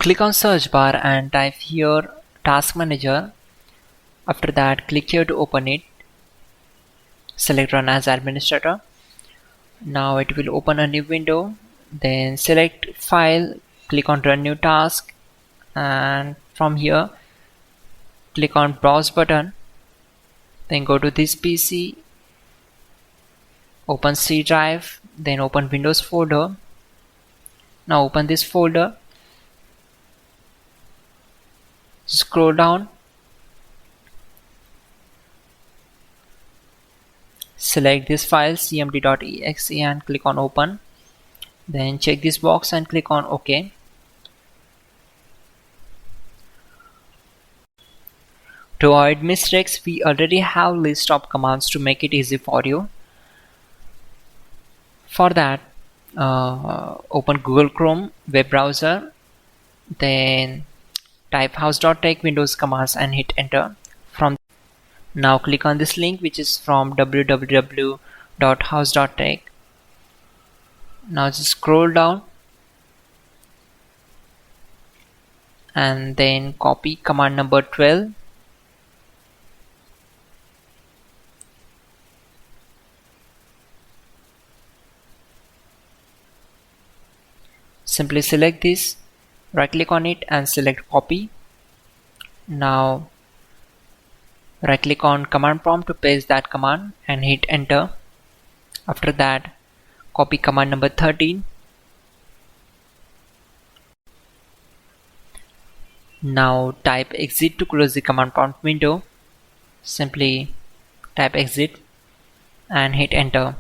Click on search bar and type here task manager. After that, click here to open it. Select run as administrator. Now it will open a new window. Then select file, click on run new task, and from here click on browse button. Then go to this PC, open C drive, then open Windows folder. Now open this folder, scroll down, select this file cmd.exe and click on open. Then check this box and click on OK. To avoid mistakes, we already have list of commands to make it easy for you. For that, open Google Chrome web browser, then type hows.tech Windows commands and hit enter. Now click on this link, which is from www.hows.tech. Now just scroll down and then copy command number 12. Simply select this, right click on it and select copy. Now right click on command prompt to paste that command and hit enter. After that, copy command number 13. Now type exit to close the command prompt window. Simply type exit and hit enter.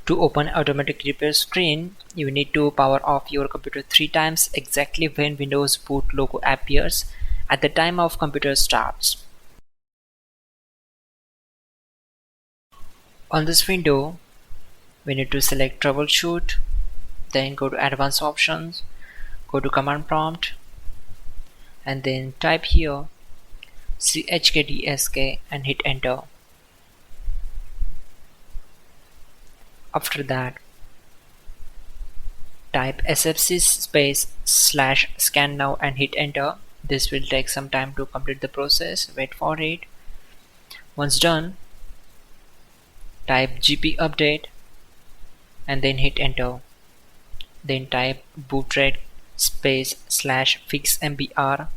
To open automatic repair screen, you need to power off your computer 3 times exactly when Windows boot logo appears at the time of computer starts. On this window, we need to select troubleshoot, then go to advanced options, go to command prompt, and then type here chkdsk and hit enter. After that, type sfc /scannow and hit enter. This will take some time to complete the process. Wait for it. Once done, type gpupdate and then hit enter. Then type Bootrec /fixmber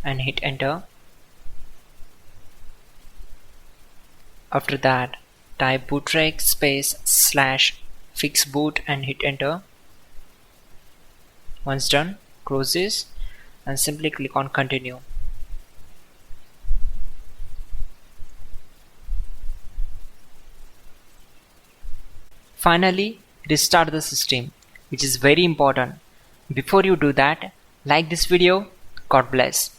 and hit enter. After that, type Bootrec /fixboot and hit enter. Once done, close this and simply click on continue. Finally, restart the system, which is very important. Before you do that, like this video. God bless.